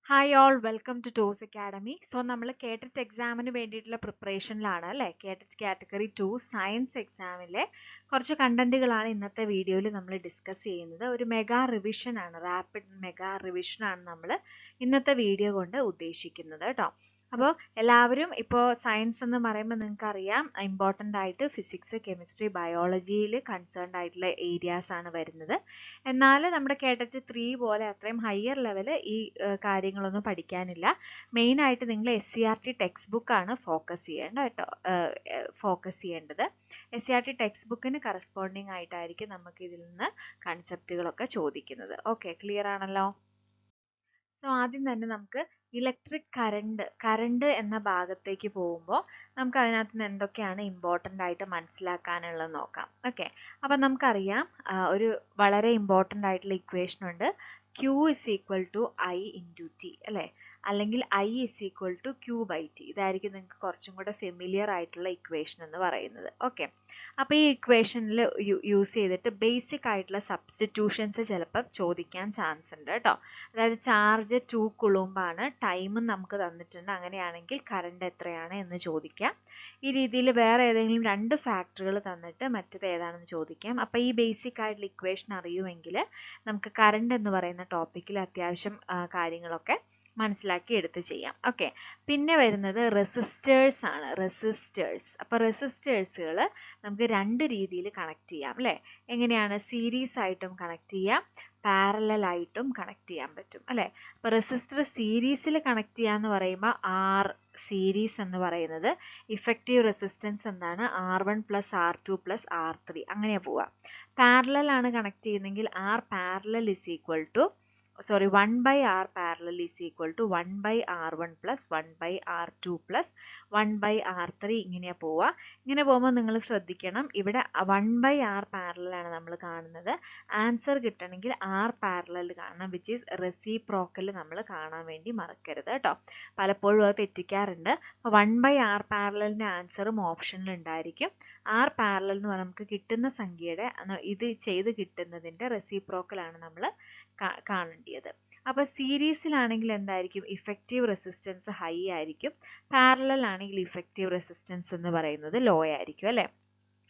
Hi all welcome to toss academy. So നമ്മൾ KTET എക്സാമിന് വേണ്ടിയിട്ടുള്ള പ്രിപ്പറേഷനിലാണ് അല്ലേ. കേട്ടറ്റ് കാറ്റഗറി 2 സയൻസ് എക്സാമിലെ കുറച്ച് കണ്ടന്റുകളാണ് ഇന്നത്തെ വീഡിയോയിൽ നമ്മൾ ഡിസ്കസ് ചെയ്യുന്നത്. ഒരു മെഗാ റിവിഷൻ ആണ്, റാപ്പിഡ് മെഗാ റിവിഷൻ ആണ് നമ്മൾ ഇന്നത്തെ വീഡിയോ കൊണ്ട് ഉദ്ദേശിക്കുന്നത് കേട്ടോ. അപ്പോൾ എല്ലാവരും ഇപ്പോൾ സയൻസ് എന്ന് പറയുമ്പോൾ നിങ്ങൾക്ക് അറിയാം ഇമ്പോർട്ടൻ്റ് ആയിട്ട് ഫിസിക്സ്, കെമിസ്ട്രി, ബയോളജിയിൽ കൺസേൺഡ് ആയിട്ടുള്ള ഏരിയാസ് ആണ് വരുന്നത്. എന്നാൽ നമ്മുടെ കേട്ടറ്റ് 3 പോലെ അത്രയും ഹയർ ലെവൽ ഈ കാര്യങ്ങളൊന്നും പഠിക്കാനില്ല. മെയിനായിട്ട് നിങ്ങൾ SCERT ടെക്സ്റ്റ് ബുക്കാണ് ഫോക്കസ് ചെയ്യേണ്ടത്. SCERT ടെക്സ്റ്റ് ബുക്കിന് കറസ്പോണ്ടിങ് ആയിട്ടായിരിക്കും നമുക്ക് ഇതിൽ നിന്ന് കൺസെപ്റ്റുകളൊക്കെ ചോദിക്കുന്നത്. ഓക്കെ, ക്ലിയർ ആണല്ലോ. സോ ആദ്യം തന്നെ നമുക്ക് ഇലക്ട്രിക് കറണ്ട് എന്ന ഭാഗത്തേക്ക് പോകുമ്പോൾ നമുക്ക് അതിനകത്ത് നിന്ന് എന്തൊക്കെയാണ് ഇമ്പോർട്ടൻ്റ് ആയിട്ട് മനസ്സിലാക്കാനുള്ളത് നോക്കാം. ഓക്കെ, അപ്പം നമുക്കറിയാം ഒരു വളരെ ഇമ്പോർട്ടൻ്റ് ആയിട്ടുള്ള ഇക്വേഷൻ ഉണ്ട്. Q is equal to I into T അല്ലേ, അല്ലെങ്കിൽ I is equal to Q by T. ഇതായിരിക്കും നിങ്ങൾക്ക് കുറച്ചും കൂടെ ഫെമിലിയർ ആയിട്ടുള്ള ഇക്വേഷൻ എന്ന് പറയുന്നത്. ഓക്കെ, അപ്പോൾ ഈ ഇക്വേഷനിൽ യൂസ് ചെയ്തിട്ട് ബേസിക് ആയിട്ടുള്ള സബ്സ്റ്റിറ്റ്യൂഷൻസ് ചിലപ്പോൾ ചോദിക്കാൻ ചാൻസ് ഉണ്ട് കേട്ടോ. അതായത് ചാർജ് 2 കുളുംബാണ്, ടൈമും നമുക്ക് തന്നിട്ടുണ്ട്, അങ്ങനെയാണെങ്കിൽ കറണ്ട് എത്രയാണ് എന്ന് ചോദിക്കാം. ഈ രീതിയിൽ വേറെ ഏതെങ്കിലും 2 ഫാക്ടറുകൾ തന്നിട്ട് മറ്റത് ഏതാണെന്ന് ചോദിക്കാം. അപ്പോൾ ഈ ബേസിക് ആയിട്ടുള്ള ഇക്വേഷൻ അറിയുമെങ്കിൽ നമുക്ക് കറണ്ട് എന്ന് പറയുന്ന ടോപ്പിക്കിൽ അത്യാവശ്യം കാര്യങ്ങളൊക്കെ മനസ്സിലാക്കി എടുത്ത് ചെയ്യാം. ഓക്കെ, പിന്നെ വരുന്നത് റെസിസ്റ്റേഴ്സ് ആണ്. അപ്പോൾ റെസിസ്റ്റേഴ്സുകൾ നമുക്ക് 2 രീതിയിൽ കണക്ട് ചെയ്യാം അല്ലേ. എങ്ങനെയാണ്? സീരീസ് ആയിട്ടും കണക്ട് ചെയ്യാം, പാരലൽ ആയിട്ടും കണക്ട് ചെയ്യാൻ പറ്റും അല്ലേ. അപ്പോൾ റെസിസ്റ്റർ സീരീസിൽ കണക്ട് ചെയ്യാന്ന് പറയുമ്പോൾ R സീരീസ് എന്ന് പറയുന്നത് ഇഫക്റ്റീവ് റെസിസ്റ്റൻസ് എന്താണ്? R1 + R2 + R3 അങ്ങനെയാ പോവുക. പാരലൽ ആണ് കണക്ട് ചെയ്യുന്നതെങ്കിൽ R parallel is equal to 1/R parallel is equal to 1/R1 + 1/R2 + 1/R3 ഇങ്ങനെയാ പോവുക. ഇങ്ങനെ പോകുമ്പോൾ നിങ്ങൾ ശ്രദ്ധിക്കണം, ഇവിടെ 1/R parallel ആണ് നമ്മൾ കാണുന്നത്. ആൻസർ കിട്ടണമെങ്കിൽ R parallel കാണണം, വിച്ച് ഈസ് റെസിപ്രോക്കൽ നമ്മൾ കാണാൻ വേണ്ടി മറക്കരുത് കേട്ടോ. പലപ്പോഴും അത് തെറ്റിക്കാറുണ്ട്. അപ്പോൾ 1/R parallelന്റെ ആൻസറും ഓപ്ഷനിൽ ഉണ്ടായിരിക്കും. R parallel എന്ന് പറഞ്ഞാൽ നമുക്ക് കിട്ടുന്ന സംഖ്യയുടെ ഇത് ചെയ്ത് കിട്ടുന്നതിൻ്റെ റെസിപ്രോക്കലാണ് നമ്മൾ കാണേണ്ടത്. അപ്പോൾ സീരീസിലാണെങ്കിൽ എന്തായിരിക്കും? ഇഫക്റ്റീവ് റെസിസ്റ്റൻസ് ഹൈ ആയിരിക്കും. പാരലൽ ആണെങ്കിൽ ഇഫക്റ്റീവ് റെസിസ്റ്റൻസ് എന്ന് പറയുന്നത് ലോ ആയിരിക്കും അല്ലേ.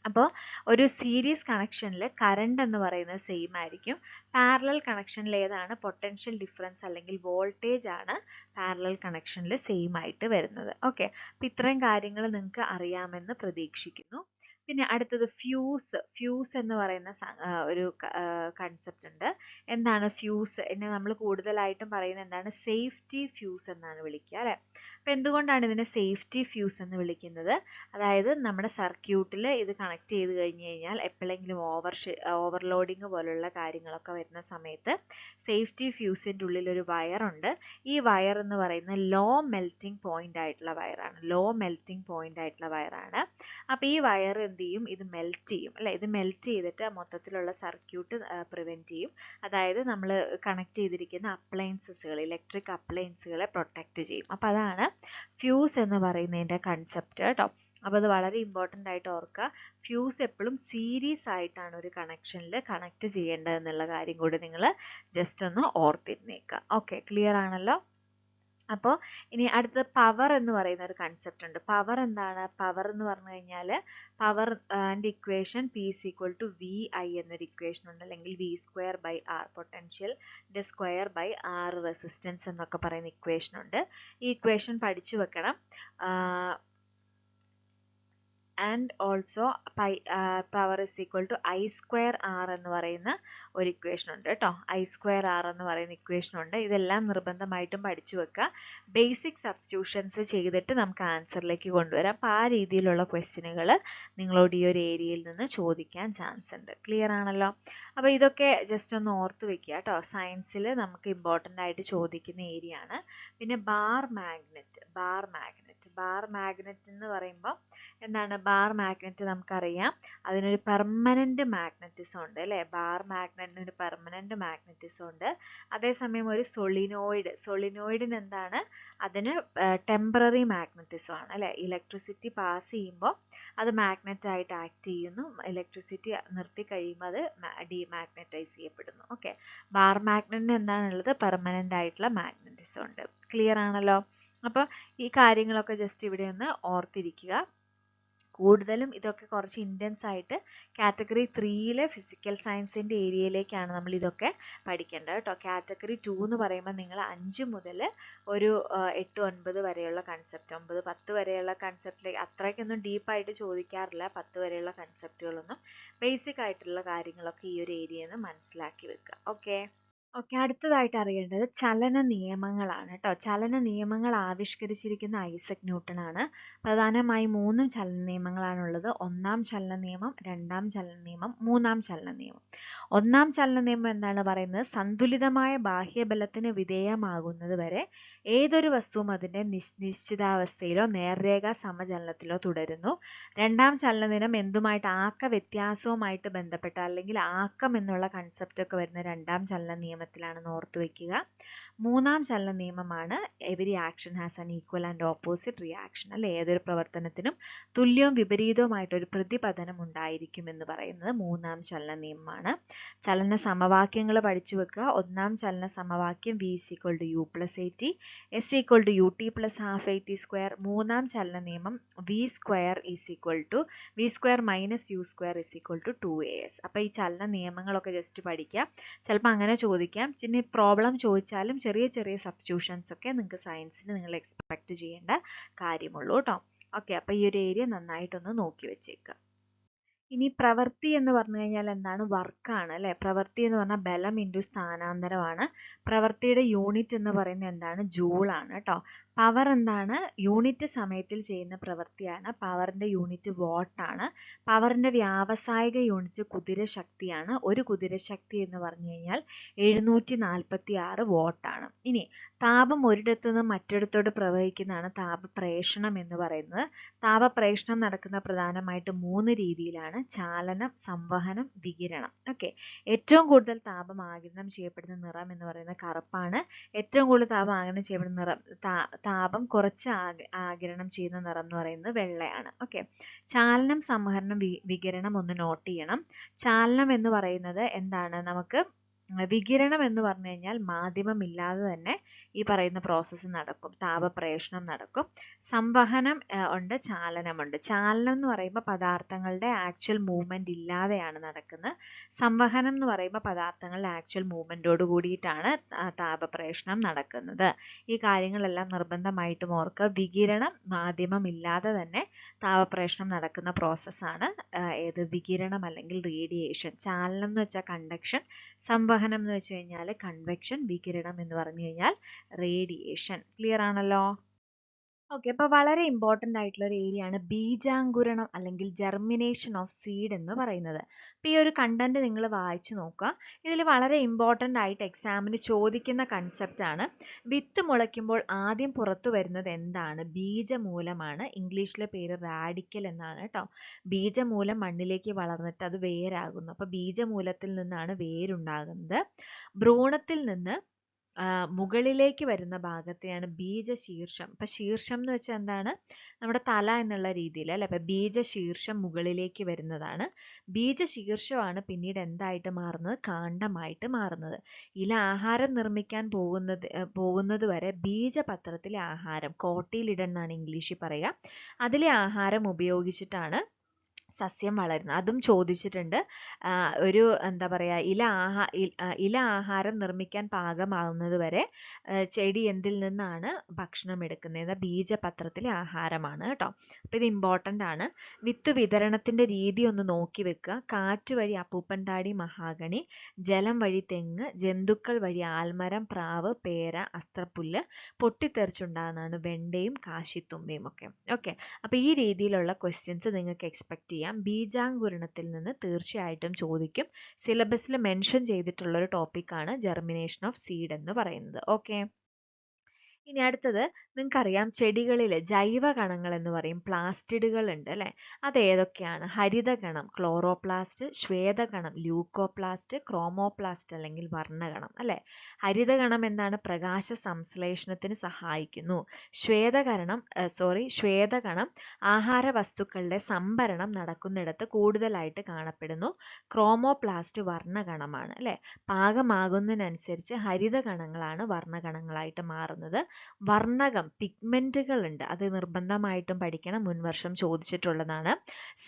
അപ്പോൾ ഒരു സീരീസ് കണക്ഷനിൽ കറണ്ട് എന്ന് പറയുന്നത് സെയിം ആയിരിക്കും. പാരലൽ കണക്ഷനിൽ ഏതാണ്? പൊട്ടൻഷ്യൽ ഡിഫറൻസ് അല്ലെങ്കിൽ വോൾട്ടേജ് ആണ് പാരലൽ കണക്ഷനിൽ സെയിം ആയിട്ട് വരുന്നത്. ഓക്കെ, അപ്പോൾ ഇത്രയും കാര്യങ്ങൾ നിങ്ങൾക്ക് അറിയാമെന്ന് പ്രതീക്ഷിക്കുന്നു. പിന്നെ അടുത്തത് ഫ്യൂസ് എന്ന് പറയുന്ന ഒരു കൺസെപ്റ്റ് ഉണ്ട്. എന്താണ് ഫ്യൂസ്? എന്നെ നമ്മൾ കൂടുതലായിട്ടും പറയുന്നത് എന്താണ്? സേഫ്റ്റി ഫ്യൂസ് എന്നാണ് വിളിക്കുക അല്ലേ. അപ്പോൾ എന്തുകൊണ്ടാണ് ഇതിനെ സേഫ്റ്റി ഫ്യൂസ് എന്ന് വിളിക്കുന്നത്? അതായത് നമ്മുടെ സർക്യൂട്ടിൽ ഇത് കണക്ട് ചെയ്ത് കഴിഞ്ഞ് കഴിഞ്ഞാൽ എപ്പോഴെങ്കിലും ഓവർലോഡിങ് പോലുള്ള കാര്യങ്ങളൊക്കെ വരുന്ന സമയത്ത് സേഫ്റ്റി ഫ്യൂസിൻ്റെ ഉള്ളിൽ ഒരു വയറുണ്ട്. ഈ വയർ എന്ന് പറയുന്നത് ലോ മെൽറ്റിംഗ് പോയിന്റ് ആയിട്ടുള്ള വയറാണ്. അപ്പോൾ ഈ വയർ എന്ത് ചെയ്യും? ഇത് മെൽറ്റ് ചെയ്യും അല്ലേ. ഇത് മെൽറ്റ് ചെയ്തിട്ട് മൊത്തത്തിലുള്ള സർക്യൂട്ട് പ്രിവെൻറ്റ് ചെയ്യും. അതായത് നമ്മൾ കണക്ട് ചെയ്തിരിക്കുന്ന ഇലക്ട്രിക് അപ്ലയൻസുകളെ പ്രൊട്ടക്റ്റ് ചെയ്യും. അപ്പോൾ അതാണ് ഫ്യൂസ് എന്ന് പറയുന്നതിൻ്റെ കൺസെപ്റ്റ് കേട്ടോ. അപ്പോൾ അത് വളരെ ഇമ്പോർട്ടൻ്റ് ആയിട്ട് ഓർക്കുക. ഫ്യൂസ് എപ്പോഴും സീരീസ് ആയിട്ടാണ് ഒരു കണക്ഷനിൽ കണക്ട് ചെയ്യേണ്ടത് എന്നുള്ള കാര്യം കൂടി നിങ്ങൾ ജസ്റ്റ് ഒന്ന് ഓർത്തിരുന്നേക്കുക. ഓക്കെ, ക്ലിയർ ആണല്ലോ. അപ്പോൾ ഇനി അടുത്ത പവർ എന്ന് പറയുന്ന ഒരു കൺസെപ്റ്റ് ഉണ്ട്. പവർ എന്താണ്? പവർ എന്ന് പറഞ്ഞു കഴിഞ്ഞാൽ power and equation P = VI എന്നൊരു ഇക്വേഷൻ ഉണ്ട്, അല്ലെങ്കിൽ V²/R പൊട്ടൻഷ്യൽ ²/R റെസിസ്റ്റൻസ് എന്നൊക്കെ പറയുന്ന ഇക്വേഷൻ ഉണ്ട്. ഈ ഇക്വേഷൻ പഠിച്ചു വെക്കണം. ആൻഡ് ഓൾസോ പവർ = I²R എന്ന് പറയുന്ന ഒരു ഇക്വേഷൻ ഉണ്ട് കേട്ടോ. I²R എന്ന് പറയുന്ന ഇക്വേഷൻ ഉണ്ട്. ഇതെല്ലാം നിർബന്ധമായിട്ടും പഠിച്ചു വെക്കുക. ബേസിക് സബ്സ്റ്റിറ്റ്യൂഷൻസ് ചെയ്തിട്ട് നമുക്ക് ആൻസറിലേക്ക് കൊണ്ടുവരാം. അപ്പോൾ ആ രീതിയിലുള്ള ക്വസ്റ്റ്യനുകൾ നിങ്ങളോട് ഈ ഒരു ഏരിയയിൽ നിന്ന് ചോദിക്കാൻ ചാൻസ് ഉണ്ട്. ക്ലിയർ ആണല്ലോ. അപ്പോൾ ഇതൊക്കെ ജസ്റ്റ് ഒന്ന് ഓർത്ത് വെക്കുക കേട്ടോ. സയൻസിൽ നമുക്ക് ഇമ്പോർട്ടൻ്റ് ആയിട്ട് ചോദിക്കുന്ന ഏരിയ ആണ്. പിന്നെ ബാർ മാഗ്നറ്റ് മാഗ്നറ്റ് എന്ന് പറയുമ്പോൾ എന്താണ്? ബാർ മാഗ്നറ്റ് നമുക്കറിയാം അതിനൊരു പെർമനന്റ് മാഗ്നറ്റിസം ഉണ്ട് അല്ലേ? ബാർ മാഗ്നറ്റിന് ഒരു പെർമനന്റ് മാഗ്നറ്റിസം ഉണ്ട്. അതേസമയം ഒരു സൊളിനോയിഡിന് എന്താണ്? അതിന് ടെമ്പററി മാഗ്നറ്റിസം ആണ് അല്ലേ? ഇലക്ട്രിസിറ്റി പാസ് ചെയ്യുമ്പോൾ അത് മാഗ്നറ്റ് ആയിട്ട് ആക്ട് ചെയ്യുന്നു. ഇലക്ട്രിസിറ്റി നിർത്തി കഴിയുമ്പോൾ അത് ഡീമാഗ്നറ്റൈസ് ചെയ്യപ്പെടുന്നു. ഓക്കെ, ബാർ മാഗ്നറ്റിന് എന്താണുള്ളത്? പെർമനന്റ് ആയിട്ടുള്ള മാഗ്നറ്റിസം ഉണ്ട്. ക്ലിയർ ആണല്ലോ? അപ്പോൾ ഈ കാര്യങ്ങളൊക്കെ ജസ്റ്റ് ഇവിടെ ഒന്ന് ഓർത്തിരിക്കുക. കൂടുതലും ഇതൊക്കെ കുറച്ച് ഇൻറ്റൻസ് ആയിട്ട് കാറ്റഗറി 3 ഫിസിക്കൽ സയൻസിൻ്റെ ഏരിയയിലേക്കാണ് നമ്മൾ ഇതൊക്കെ പഠിക്കേണ്ടത് കേട്ടോ. കാറ്റഗറി 2 എന്ന് പറയുമ്പോൾ നിങ്ങൾ 5 മുതൽ ഒരു 8, 9 വരെയുള്ള കൺസെപ്റ്റ്, 9, 10 വരെയുള്ള കൺസെപ്റ്റിലേക്ക് അത്രയ്ക്കൊന്നും ഡീപ്പായിട്ട് ചോദിക്കാറില്ല. 10 വരെയുള്ള കൺസെപ്റ്റുകളൊന്നും ബേസിക് ആയിട്ടുള്ള കാര്യങ്ങളൊക്കെ ഈ ഒരു ഏരിയയിൽ നിന്ന് മനസ്സിലാക്കി വെക്കുക. ഓക്കെ, അടുത്തതായിട്ട് അറിയേണ്ടത് ചലന നിയമങ്ങളാണ് കേട്ടോ. ചലന നിയമങ്ങൾ ആവിഷ്കരിച്ചിരിക്കുന്ന ഐസക് ന്യൂട്ടൺ ആണ്. പ്രധാനമായും 3 ചലന നിയമങ്ങളാണുള്ളത്. ഒന്നാം ചലന നിയമം, രണ്ടാം ചലന നിയമം, മൂന്നാം ചലന നിയമം. ഒന്നാം ചലന നിയമം എന്താണ് പറയുന്നത്? സന്തുലിതമായ ബാഹ്യബലത്തിന് വിധേയമാകുന്നത് വരെ ഏതൊരു വസ്തുവും അതിൻ്റെ നിശ്ചിതാവസ്ഥയിലോ നേർരേഖാ സമചലനത്തിലോ തുടരുന്നു. രണ്ടാം ചലന നിയമം എന്തുമായിട്ട്? ആക്ക വ്യത്യാസവുമായിട്ട് ബന്ധപ്പെട്ട അല്ലെങ്കിൽ ആക്കം എന്നുള്ള കൺസെപ്റ്റ് ഒക്കെ വരുന്ന രണ്ടാം ചലന നിയമത്തിലാണെന്ന് ഓർത്തു വയ്ക്കുക. മൂന്നാം ചലന നിയമമാണ് every action has an equal and opposite reaction അല്ലെ? ഏതൊരു പ്രവർത്തനത്തിനും തുല്യവും വിപരീതവുമായിട്ടൊരു പ്രതിപതനം ഉണ്ടായിരിക്കും എന്ന് പറയുന്നത് മൂന്നാം ചലന നിയമമാണ്. ചലന സമവാക്യങ്ങൾ പഠിച്ചു വെക്കുക. ഒന്നാം ചലന സമവാക്യം V = U + AT, S = UT + ½ AT². മൂന്നാം ചലന നിയമം V² - U² = 2AS. അപ്പോൾ ഈ ചലന നിയമങ്ങളൊക്കെ ജസ്റ്റ് പഠിക്കുക. ചിലപ്പോൾ അങ്ങനെ ചോദിക്കാം. ഇനി പ്രോബ്ലം ചോദിച്ചാലും ചെറിയ ചെറിയ സബ്സ്റ്റിറ്റ്യൂഷൻസ് ഒക്കെ നിങ്ങൾക്ക് സയൻസിന് നിങ്ങൾ എക്സ്പെക്ട് ചെയ്യേണ്ട കാര്യമുള്ളൂ കേട്ടോ. ഓക്കെ, അപ്പോൾ ഈ ഒരു ഏരിയ നന്നായിട്ടൊന്ന് നോക്കി വെച്ചേക്കുക. ഇനി പ്രവൃത്തി എന്ന് പറഞ്ഞു കഴിഞ്ഞാൽ എന്താണ്? വർക്കാണ് അല്ലേ? പ്രവൃത്തി എന്ന് പറഞ്ഞാൽ ബലം ഇൻറ്റു സ്ഥാനാന്തരമാണ്. പ്രവൃത്തിയുടെ യൂണിറ്റ് എന്ന് പറയുന്നത് എന്താണ്? ജൂളാണ് കേട്ടോ. പവർ എന്താണ്? യൂണിറ്റ് സമയത്തിൽ ചെയ്യുന്ന പ്രവൃത്തിയാണ്. പവറിൻ്റെ യൂണിറ്റ് വാട്ടാണ്. പവറിൻ്റെ വ്യാവസായിക യൂണിറ്റ് കുതിരശക്തിയാണ്. ഒരു കുതിരശക്തി എന്ന് പറഞ്ഞു കഴിഞ്ഞാൽ 746 വാട്ടാണ്. ഇനി താപം ഒരിടത്തു നിന്ന് മറ്റൊരിടത്തോട്ട് പ്രവഹിക്കുന്നതാണ് താപപ്രേഷണം എന്ന് പറയുന്നത്. താപപ്രേഷണം നടക്കുന്ന പ്രധാനമായിട്ട് 3 രീതിയിലാണ്: ചാലനം, സംവഹനം, വികിരണം. ഓക്കെ, ഏറ്റവും കൂടുതൽ താപം ആഗിരണം ചെയ്യപ്പെടുന്ന നിറം എന്ന് പറയുന്നത് കറുപ്പാണ്. ഏറ്റവും കൂടുതൽ താപം ആഗിരണം ചെയ്യപ്പെടുന്ന നിറം താപം കുറച്ച് ആഗിരണം ചെയ്യുന്ന നിറം എന്ന് പറയുന്നത് വെള്ളയാണ്. ഓക്കെ, ചാലനം, സംവഹനം, വികിരണം ഒന്ന് നോട്ട് ചെയ്യണം. ചാലനം എന്ന് പറയുന്നത് എന്താണ്? നമുക്ക് വികിരണം എന്ന് പറഞ്ഞു കഴിഞ്ഞാൽ മാധ്യമമില്ലാതെ തന്നെ ഈ പറയുന്ന പ്രോസസ്സ് നടക്കും, താപപ്രേഷണം നടക്കും. സംവഹനം ഉണ്ട്, ചാലനമുണ്ട്. ചാലനം എന്ന് പറയുമ്പോൾ പദാർത്ഥങ്ങളുടെ ആക്ച്വൽ മൂവ്മെന്റ് ഇല്ലാതെയാണ് നടക്കുന്നത്. സംവഹനം എന്ന് പറയുമ്പോൾ പദാർത്ഥങ്ങളുടെ ആക്ച്വൽ മൂവ്മെന്റോട് കൂടിയിട്ടാണ് താപപ്രേഷണം നടക്കുന്നത്. ഈ കാര്യങ്ങളെല്ലാം നിർബന്ധമായിട്ടും ഓർക്കുക. വികിരണം മാധ്യമമില്ലാതെ തന്നെ താപപ്രേഷണം നടക്കുന്ന പ്രോസസ്സാണ് ഏത്? വികിരണം അല്ലെങ്കിൽ റേഡിയേഷൻ. ചാലനം എന്ന് വെച്ചാൽ കണ്ടക്ഷൻ, സംവഹനം എന്ന് വെച്ച് കഴിഞ്ഞാൽ കൺവെക്ഷൻ, വികിരണം എന്ന് പറഞ്ഞു കഴിഞ്ഞാൽ റേഡിയേഷൻ. ക്ലിയർ ആണല്ലോ? ഓക്കെ, അപ്പോൾ വളരെ ഇമ്പോർട്ടൻ്റ് ആയിട്ടുള്ള ഒരു ഏരിയ ആണ് ബീജാങ്കുരണം അല്ലെങ്കിൽ ജെർമിനേഷൻ ഓഫ് സീഡ് എന്ന് പറയുന്നത്. അപ്പോൾ ഈ ഒരു കണ്ടന്റ് നിങ്ങൾ വായിച്ചു നോക്കുക. ഇതിൽ വളരെ ഇമ്പോർട്ടൻ്റ് ആയിട്ട് എക്സാമിന് ചോദിക്കുന്ന കൺസെപ്റ്റ് ആണ്. വിത്ത് മുളയ്ക്കുമ്പോൾ ആദ്യം പുറത്തു വരുന്നത് എന്താണ്? ബീജമൂലമാണ്. ഇംഗ്ലീഷിലെ പേര് റാഡിക്കൽ എന്നാണ് കേട്ടോ. ബീജമൂലം മണ്ണിലേക്ക് വളർന്നിട്ട് അത് വേരാകുന്നു. അപ്പോൾ ബീജമൂലത്തിൽ നിന്നാണ് വേരുണ്ടാകുന്നത്. ഭ്രൂണത്തിൽ നിന്ന് മുകളിലേക്ക് വരുന്ന ഭാഗത്തെയാണ് ബീജശീർഷം. അപ്പൊ ശീർഷം എന്ന് വെച്ചാൽ എന്താണ്? നമ്മുടെ തല എന്നുള്ള രീതിയിൽ അല്ലെ? അപ്പൊ ബീജശീർഷം മുകളിലേക്ക് വരുന്നതാണ്. ബീജശീർഷമാണ് പിന്നീട് എന്തായിട്ട് മാറുന്നത്? കാണ്ഡമായിട്ട് മാറുന്നത്. ഇല ആഹാരം നിർമ്മിക്കാൻ പോകുന്നത് വരെ ബീജപത്രത്തിലെ ആഹാരം, കോട്ടിലിടൺ എന്നാണ് ഇംഗ്ലീഷിൽ പറയുക, അതിലെ ആഹാരം ഉപയോഗിച്ചിട്ടാണ് സസ്യം വളരുന്നത്. അതും ചോദിച്ചിട്ടുണ്ട്. ഒരു എന്താ പറയുക, ഇല ആഹാരം നിർമ്മിക്കാൻ പാകമാകുന്നത് വരെ ചെടി എന്തിൽ നിന്നാണ് ഭക്ഷണം എടുക്കുന്നത്? ബീജപത്രത്തിലെ ആഹാരമാണ് കേട്ടോ. അപ്പോൾ ഇത് ഇമ്പോർട്ടൻ്റ് ആണ്. വിത്ത് വിതരണത്തിൻ്റെ രീതി ഒന്ന് നോക്കി വെക്കുക. കാറ്റ് വഴി അപ്പൂപ്പൻ താടി, മഹാഗണി, ജലം വഴി തെങ്ങ്, ജന്തുക്കൾ വഴി ആൽമരം, പ്രാവ്, പേര, അസ്ത്രപ്പുല്ല്, പൊട്ടിത്തെറിച്ചുണ്ടാകുന്നതാണ് വെണ്ടയും കാശിത്തുമ്പയും ഒക്കെ. ഓക്കെ, അപ്പോൾ ഈ രീതിയിലുള്ള ക്വസ്റ്റ്യൻസ് നിങ്ങൾക്ക് എക്സ്പെക്ട് ചെയ്യാം. ബീജാങ്കുരണത്തിൽ നിന്ന് തീർച്ചയായിട്ടും ചോദിക്കും. സിലബസിൽ മെൻഷൻ ചെയ്തിട്ടുള്ള ഒരു ടോപ്പിക്കാണ് ജെർമിനേഷൻ ഓഫ് സീഡ് എന്ന് പറയുന്നത്. ഓക്കെ, ഇനി അടുത്തത് നിങ്ങൾക്കറിയാം ചെടികളിൽ ജൈവ കണങ്ങൾ എന്ന് പറയും പ്ലാസ്റ്റിഡുകൾ ഉണ്ട് അല്ലേ? അത് ഏതൊക്കെയാണ്? ഹരിതകണം ക്ലോറോപ്ലാസ്റ്റ്, ശ്വേതകണം ല്യൂക്കോപ്ലാസ്റ്റ്, ക്രോമോപ്ലാസ്റ്റ് അല്ലെങ്കിൽ വർണ്ണകണം അല്ലേ? ഹരിതകണം എന്താണ്? പ്രകാശ സംശ്ലേഷണത്തിന് സഹായിക്കുന്നു. ശ്വേതകണം ആഹാര വസ്തുക്കളുടെ സംഭരണം നടക്കുന്നിടത്ത് കൂടുതലായിട്ട് കാണപ്പെടുന്നു. ക്രോമോപ്ലാസ്റ്റ് വർണ്ണകണമാണ് അല്ലേ? പാകമാകുന്നതിനനുസരിച്ച് ഹരിതകണങ്ങളാണ് വർണ്ണകണങ്ങളായിട്ട് മാറുന്നത്. വർണ്ണകം പിഗ്മെന്റുകൾ ഉണ്ട്, അത് നിർബന്ധമായിട്ടും പഠിക്കണം, മുൻവർഷം ചോദിച്ചിട്ടുള്ളതാണ്.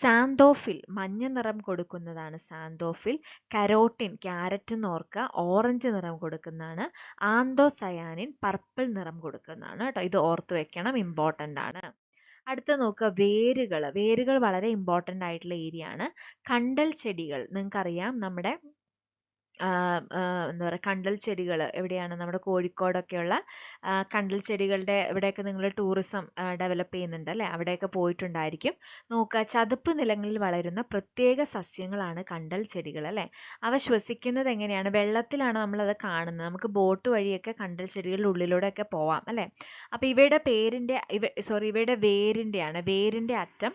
സാന്തോഫിൽ മഞ്ഞ നിറം കൊടുക്കുന്നതാണ് സാന്തോഫിൽ. കരോട്ടിൻ ക്യാരറ്റ് എന്ന് ഓർക്കുക, ഓറഞ്ച് നിറം കൊടുക്കുന്നതാണ്. ആന്തോസയാനിൻ പർപ്പിൾ നിറം കൊടുക്കുന്നതാണ് കേട്ടോ. ഇത് ഓർത്ത് വെക്കണം, ഇമ്പോർട്ടൻ്റ് ആണ്. അടുത്ത നോക്കുക വേരുകൾ വളരെ ഇമ്പോർട്ടൻ്റ് ആയിട്ടുള്ള ഏരിയ ആണ്. കണ്ടൽ ചെടികൾ നിങ്ങൾക്കറിയാം, നമ്മുടെ എന്താ പറയുക, കണ്ടൽ ചെടികൾ എവിടെയാണ്? നമ്മുടെ കോഴിക്കോടൊക്കെയുള്ള കണ്ടൽ ചെടികളുടെ ഇവിടെയൊക്കെ നിങ്ങൾ ടൂറിസം ഡെവലപ്പ് ചെയ്യുന്നുണ്ട് അല്ലേ? അവിടെയൊക്കെ പോയിട്ടുണ്ടായിരിക്കും. നോക്കുക, ചതുപ്പ് നിലങ്ങളിൽ വളരുന്ന പ്രത്യേക സസ്യങ്ങളാണ് കണ്ടൽ ചെടികൾ അല്ലേ? അവ ശ്വസിക്കുന്നത് എങ്ങനെയാണ്? വെള്ളത്തിലാണ് നമ്മളത് കാണുന്നത്. നമുക്ക് ബോട്ട് വഴിയൊക്കെ കണ്ടൽ ചെടികളുടെ ഉള്ളിലൂടെയൊക്കെ പോവാം അല്ലേ? അപ്പോൾ ഇവയുടെ വേരിൻ്റെ അറ്റം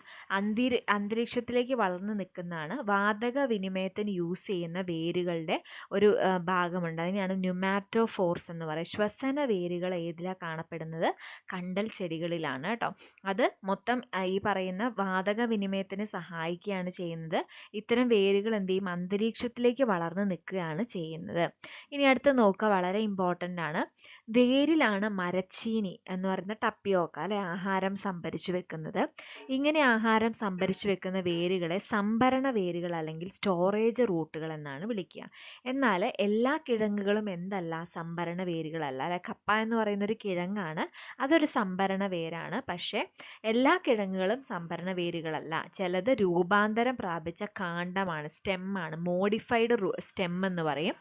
അന്തരീക്ഷത്തിലേക്ക് വളർന്നു നിൽക്കുന്നതാണ്. വാതക വിനിമയത്തിന് യൂസ് ചെയ്യുന്ന വേരുകളുടെ ഒരു ഭാഗമുണ്ട്, അതിനെയാണ് ന്യൂമാറ്റോഫോർസ് എന്ന് പറയുന്നത്. ശ്വസന വേരുകൾ ഏതിലാണ് കാണപ്പെടുന്നത്? കണ്ടൽ ചെടികളിലാണ് കേട്ടോ. അത് മൊത്തം ഈ പറയുന്ന വാതക വിനിമയത്തിന് സഹായിക്കുകയാണ് ചെയ്യുന്നത്. ഇത്തരം വേരുകൾ എന്ത് ചെയ്യും? അന്തരീക്ഷത്തിലേക്ക് വളർന്നു നിൽക്കുകയാണ് ചെയ്യുന്നത്. ഇനി അടുത്ത് നോക്കുക, വളരെ ഇമ്പോർട്ടൻ്റ് ആണ്. വേരിലാണ് മരച്ചീനി എന്ന് പറയുന്ന ടപ്പിയോക്ക അല്ലെ ആഹാരം സംഭരിച്ചു വെക്കുന്നത്. ഇങ്ങനെ ആഹാരം സംഭരിച്ചു വെക്കുന്ന വേരുകളെ സംഭരണ വേരുകൾ അല്ലെങ്കിൽ സ്റ്റോറേജ് റൂട്ടുകൾ എന്നാണ് വിളിക്കുക. എന്നാൽ എല്ലാ കിഴങ്ങുകളും എന്തല്ല? സംഭരണ വേരുകളല്ല അല്ലെ? കപ്പ എന്ന് പറയുന്ന ഒരു കിഴങ്ങാണ്, അതൊരു സംഭരണ വേരാണ്. പക്ഷേ എല്ലാ കിഴങ്ങുകളും സംഭരണ വേരുകളല്ല. ചിലത് രൂപാന്തരം പ്രാപിച്ച കാണ്ഡമാണ്, സ്റ്റെമ്മാണ്, മോഡിഫൈഡ് സ്റ്റെം എന്ന് പറയും.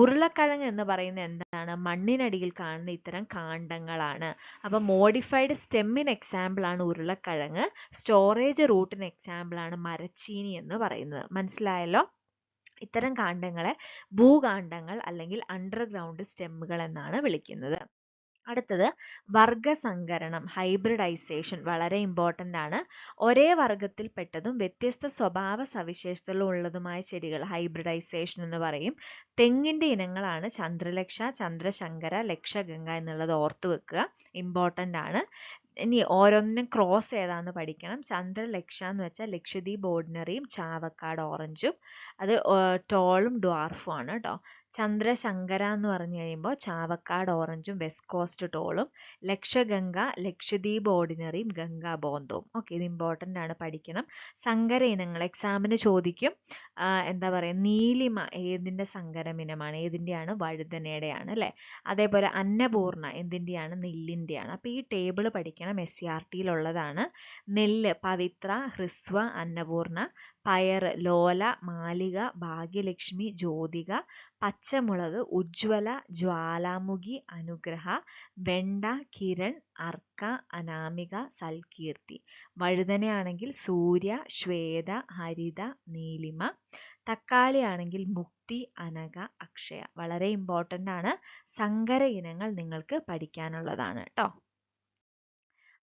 ഉരുളക്കിഴങ്ങ് എന്ന് പറയുന്നത് എന്താണ്? മണ്ണിനടിയിൽ കാണുന്ന ഇത്തരം കാണ്ഡങ്ങളാണ്. അപ്പോൾ മോഡിഫൈഡ് സ്റ്റെമ്മിന് എക്സാമ്പിൾ ആണ് ഉരുളക്കിഴങ്ങ്, സ്റ്റോറേജ് റൂട്ടിന് എക്സാമ്പിൾ ആണ് മരച്ചീനി എന്ന് പറയുന്നത്. മനസ്സിലായല്ലോ? ഇത്തരം കാണ്ഡങ്ങളെ ഭൂകാണ്ഡങ്ങൾ അല്ലെങ്കിൽ അണ്ടർഗ്രൗണ്ട് സ്റ്റെമ്മുകൾ എന്നാണ് വിളിക്കുന്നത്. അടുത്തത് വർഗസങ്കരണം, ഹൈബ്രിഡൈസേഷൻ, വളരെ ഇമ്പോർട്ടൻ്റ് ആണ്. ഒരേ വർഗത്തിൽപ്പെട്ടതും വ്യത്യസ്ത സ്വഭാവ സവിശേഷതകളും ഉള്ളതുമായ ചെടികൾ ഹൈബ്രിഡൈസേഷൻ എന്ന് പറയും. തെങ്ങിൻ്റെ ഇനങ്ങളാണ് ചന്ദ്രലക്ഷ, ചന്ദ്രശങ്കര, ലക്ഷഗംഗ എന്നുള്ളത് ഓർത്തു വെക്കുക, ഇമ്പോർട്ടൻ്റ് ആണ്. ഇനി ഓരോന്നിനും ക്രോസ് ഏതാന്ന് പഠിക്കണം. ചന്ദ്രലക്ഷ എന്ന് വെച്ചാൽ ലക്ഷദ്വീപ് ഓർഡിനറിയും ചാവക്കാട് ഓറഞ്ചും, അത് ടോളും ഡ്വാർഫും ആണ് കേട്ടോ. ചന്ദ്രശങ്കര എന്ന് പറഞ്ഞു കഴിയുമ്പോൾ ചാവക്കാട് ഓറഞ്ചും വെസ്റ്റ് കോസ്റ്റ് ടോളും. ലക്ഷഗംഗ ലക്ഷദ്വീപ് ഓർഡിനറിയും ഗംഗാ ബോന്തവും. ഓക്കെ, ഇത് ഇമ്പോർട്ടൻ്റ് ആണ്, പഠിക്കണം. സങ്കര ഇനങ്ങൾ എക്സാമിന് ചോദിക്കും. എന്താ പറയുക, നീലിമ ഏതിൻ്റെ സങ്കരം ഇനമാണ്? ഏതിൻ്റെയാണ്? വഴുതനയുടെയാണ് അല്ലേ? അതേപോലെ അന്നപൂർണ എന്തിൻ്റെയാണ്? നെല്ലിൻ്റെയാണ്. അപ്പോൾ ഈ ടേബിൾ പഠിക്കണം, SCRT-യിലുള്ളതാണ്. നെല്ല് പവിത്ര, ഹ്രസ്വ, അന്നപൂർണ. പയർ ലോല, മാലിക, ഭാഗ്യലക്ഷ്മി, ജ്യോതിക. പച്ചമുളക് ഉജ്ജ്വല, ജ്വാലാമുഖി, അനുഗ്രഹ. വെണ്ട കിരൺ, അർക്ക, അനാമിക, സൽകീർത്തി. വഴുതനയാണെങ്കിൽ സൂര്യ, ശ്വേത, ഹരിത, നീലിമ. തക്കാളി ആണെങ്കിൽ മുക്തി, അനഘ, അക്ഷയ. വളരെ ഇമ്പോർട്ടൻ്റ് ആണ്, സങ്കര ഇനങ്ങൾ നിങ്ങൾക്ക് പഠിക്കാനുള്ളതാണ് കേട്ടോ.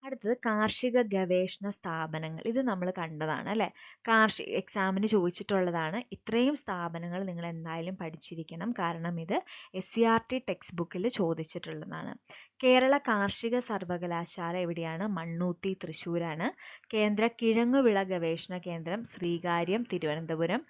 അടുത്തത് കാർഷിക ഗവേഷണ സ്ഥാപനങ്ങൾ. ഇത് നമ്മൾ കണ്ടതാണ് അല്ലേ? എക്സാമിന് ചോദിച്ചിട്ടുള്ളതാണ്. ഇത്രയും സ്ഥാപനങ്ങൾ നിങ്ങൾ എന്തായാലും പഠിച്ചിരിക്കണം, കാരണം ഇത് SCRT ടെക്സ്റ്റ് ബുക്കിൽ ചോദിച്ചിട്ടുള്ളതാണ്. കേരള കാർഷിക സർവകലാശാല എവിടെയാണ്? മണ്ണൂത്തി, തൃശ്ശൂരാണ്. കേന്ദ്ര കിഴങ്ങുവിള ഗവേഷണ കേന്ദ്രം Sreekaryam, Thiruvananthapuram.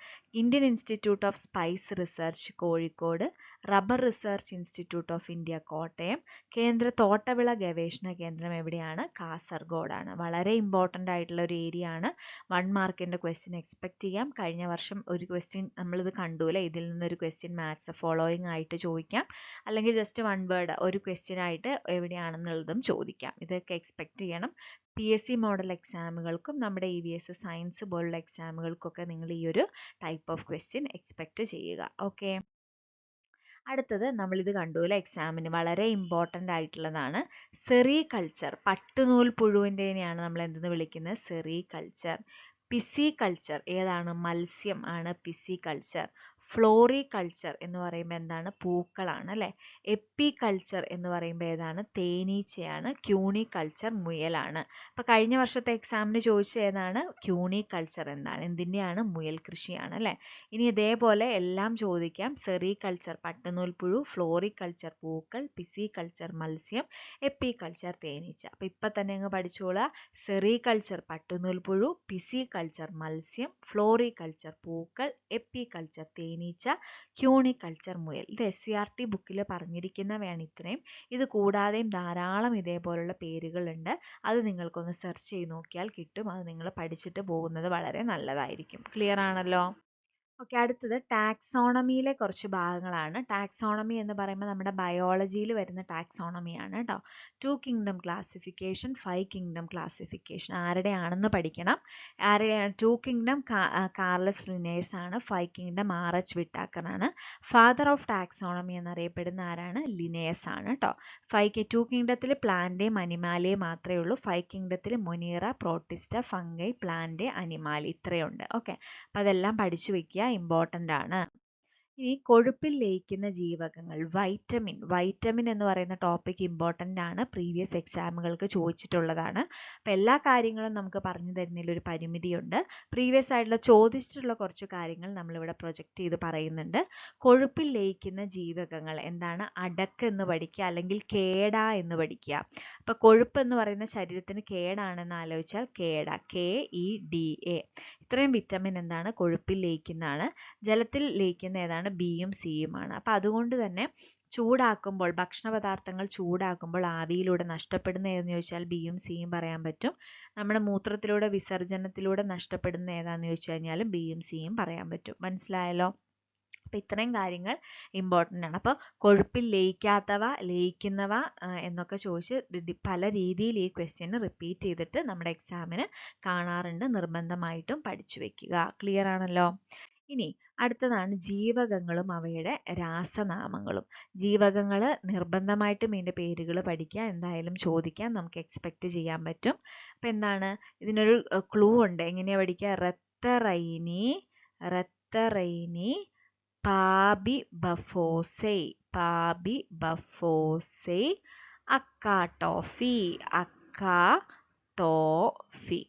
Indian institute of spice research Kozhikode. Rubber research institute of India Kottayam. കേന്ദ്ര തോട്ടവിള ഗവേഷണ കേന്ദ്രം എവിടെയാണ്? കാസർഗോഡാണ്. വളരെ ഇമ്പോർട്ടൻ്റ് ആയിട്ടുള്ള ഒരു ഏരിയ ആണ്. 1 മാർക്കിൻ്റെ ക്വസ്റ്റ്യൻ എക്സ്പെക്ട് ചെയ്യാം. കഴിഞ്ഞ വർഷം ഒരു ക്വസ്റ്റ്യൻ നമ്മളിത് കണ്ടൂല്ലേ, ഇതിൽ നിന്നൊരു ക്വസ്റ്റ്യൻ മാത്സ് ഫോളോയിങ് ആയിട്ട് ചോദിക്കാം, അല്ലെങ്കിൽ ജസ്റ്റ് 1 വേർഡ് ഒരു ക്വസ്റ്റ്യൻ ആയിട്ട് എവിടെയാണെന്നുള്ളതും ചോദിക്കാം. ഇതൊക്കെ എക്സ്പെക്ട് ചെയ്യണം. PSC മോഡൽ എക്സാമുകൾക്കും നമ്മുടെ EVS സയൻസ് പോലുള്ള എക്സാമുകൾക്കൊക്കെ നിങ്ങൾ ഈ ഒരു ടൈപ്പ് ഓഫ് ക്വസ്റ്റ്യൻ എക്സ്പെക്ട് ചെയ്യുക. ഓക്കെ, അടുത്തത് നമ്മളിത് കണ്ടുപോലെ എക്സാമിന് വളരെ ഇമ്പോർട്ടൻ്റ് ആയിട്ടുള്ളതാണ് സെറികൾച്ചർ. പട്ടുനൂൽ പുഴുവിൻ്റെയാണ് നമ്മൾ എന്തെന്ന് വിളിക്കുന്നത്? സെറികൾച്ചർ. പിസികൾച്ചർ ഏതാണ്? മത്സ്യം ആണ് പിസികൾച്ചർ. ഫ്ലോറികൾച്ചർ എന്ന് പറയുമ്പോൾ എന്താണ്? പൂക്കളാണ് അല്ലേ? എപ്പികൾച്ചർ എന്ന് പറയുമ്പോൾ ഏതാണ്? തേനീച്ചയാണ്. ക്യൂണികൾച്ചർ മുയലാണ്. അപ്പോൾ കഴിഞ്ഞ വർഷത്തെ എക്സാമിന് ചോദിച്ച ഏതാണ്? ക്യൂണികൾച്ചർ എന്താണ്? എന്തിൻ്റെയാണ്? മുയൽ കൃഷിയാണ് അല്ലേ? ഇനി ഇതേപോലെ എല്ലാം ചോദിക്കാം. സെറികൾച്ചർ പട്ടുനൂൽപ്പുഴു, ഫ്ലോറികൾച്ചർ പൂക്കൾ, പിസികൾച്ചർ മത്സ്യം, എപ്പികൾച്ചർ തേനീച്ച. അപ്പോൾ ഇപ്പം തന്നെ അങ്ങ് പഠിച്ചോളാം. സെറികൾച്ചർ പട്ടുനൂൽപ്പുഴു, പിസികൾച്ചർ മത്സ്യം, ഫ്ലോറികൾച്ചർ പൂക്കൾ, എപ്പികൾച്ചർ തേനീച്ച, ക്യൂണികൾച്ചർ മുയൽ. ഇത് SCERT ബുക്കിൽ പറഞ്ഞിരിക്കുന്നവയാണ് ഇത്രയും. ഇത് കൂടാതെയും ധാരാളം ഇതേപോലുള്ള പേരുകളുണ്ട്. അത് നിങ്ങൾക്കൊന്ന് സെർച്ച് ചെയ്ത് നോക്കിയാൽ കിട്ടും. അത് നിങ്ങൾ പഠിച്ചിട്ട് പോകുന്നത് വളരെ നല്ലതായിരിക്കും. ക്ലിയർ ആണല്ലോ? ഓക്കെ, അടുത്തത് ടാക്സോണമിയിലെ കുറച്ച് ഭാഗങ്ങളാണ്. ടാക്സോണമി എന്ന് പറയുമ്പോൾ നമ്മുടെ ബയോളജിയിൽ വരുന്ന ടാക്സോണമിയാണ് കേട്ടോ. 2 കിങ്ഡം ക്ലാസിഫിക്കേഷൻ, 5 കിങ്ഡം ക്ലാസിഫിക്കേഷൻ ആരുടെയാണെന്ന് പഠിക്കണം. ആരുടെയാണ്? 2 കിങ്ഡം കാർലസ് ലിനേഴ്സ് ആണ്. 5 കിങ്ഡം RH വിട്ടാക്കറാണ്. ഫാദർ ഓഫ് ടാക്സോണമി എന്നറിയപ്പെടുന്ന ആരാണ്? ലിനേഴ്സ് ആണ് കേട്ടോ. 2 കിങ്ഡത്തിൽ പ്ലാന്റേയും അനിമാലിയും മാത്രമേ ഉള്ളൂ. 5 കിങ്ഡത്തിൽ monera, protista, fungi, plant, animalia ഇത്രയുണ്ട്. ഓക്കെ, അപ്പം അതെല്ലാം പഠിച്ചു വെക്കുക, ഇമ്പോർട്ടൻ്റ് ആണ്. ഇനി കൊഴുപ്പിൽ ലയിക്കുന്ന ജീവകങ്ങൾ, വൈറ്റമിൻ എന്ന് പറയുന്ന ടോപ്പിക് ഇമ്പോർട്ടൻ്റ് ആണ്. പ്രീവിയസ് എക്സാമുകൾക്ക് ചോദിച്ചിട്ടുള്ളതാണ്. അപ്പം എല്ലാ കാര്യങ്ങളും നമുക്ക് പറഞ്ഞു തരുന്നതിൽ ഒരു പരിമിതിയുണ്ട്. പ്രീവിയസ് ആയിട്ടുള്ള ചോദിച്ചിട്ടുള്ള കുറച്ച് കാര്യങ്ങൾ നമ്മളിവിടെ പ്രൊജക്റ്റ് ചെയ്ത് പറയുന്നുണ്ട്. കൊഴുപ്പിൽ ലയിക്കുന്ന ജീവകങ്ങൾ എന്താണ്? അടക്ക് എന്ന് പഠിക്കുക, അല്ലെങ്കിൽ കേട എന്ന് പഠിക്കുക. അപ്പം കൊഴുപ്പ് എന്ന് പറയുന്ന ശരീരത്തിന് കേടാണെന്ന് ആലോചിച്ചാൽ കേട, KEDA. ഇത്രയും വിറ്റമിൻ എന്താണ്? കൊഴുപ്പിൽ ലയിക്കുന്നതാണ്. ജലത്തിൽ ലയിക്കുന്ന ഏതാണ്? ബിയും സിയുമാണ്. അപ്പം അതുകൊണ്ട് തന്നെ ചൂടാക്കുമ്പോൾ, ഭക്ഷണ പദാർത്ഥങ്ങൾ ചൂടാക്കുമ്പോൾ ആവിയിലൂടെ നഷ്ടപ്പെടുന്ന ഏതെന്ന് ചോദിച്ചാൽ ബിയും സിയും പറയാൻ പറ്റും. നമ്മുടെ മൂത്രത്തിലൂടെ, വിസർജനത്തിലൂടെ നഷ്ടപ്പെടുന്ന ഏതാണെന്ന് ചോദിച്ചു കഴിഞ്ഞാലും ബിയും സിയും പറയാൻ പറ്റും. മനസ്സിലായല്ലോ? അപ്പം ഇത്രയും കാര്യങ്ങൾ ഇമ്പോർട്ടൻ്റ് ആണ്. അപ്പോൾ കൊഴുപ്പിൽ ലയിക്കാത്തവ, ലയിക്കുന്നവ എന്നൊക്കെ ചോദിച്ച് പല രീതിയിൽ ഈ ക്വസ്റ്റ്യൻ റിപ്പീറ്റ് ചെയ്തിട്ട് നമ്മുടെ എക്സാമിന് കാണാറുണ്ട്. നിർബന്ധമായിട്ടും പഠിച്ചു വെക്കുക. ക്ലിയർ ആണല്ലോ? ഇനി അടുത്തതാണ് ജീവകങ്ങളും അവയുടെ രാസനാമങ്ങളും. ജീവകങ്ങൾ നിർബന്ധമായിട്ടും ഇതിൻ്റെ പേരുകൾ പഠിക്കുക. എന്തായാലും ചോദിക്കാൻ നമുക്ക് എക്സ്പെക്റ്റ് ചെയ്യാൻ പറ്റും. അപ്പം എന്താണ്? ഇതിനൊരു ക്ലൂ ഉണ്ട്. എങ്ങനെയാണ് പഠിക്കുക? റെത്തറൈനി പാബിബഫോസൈ, അക്കാട്ടോഫി,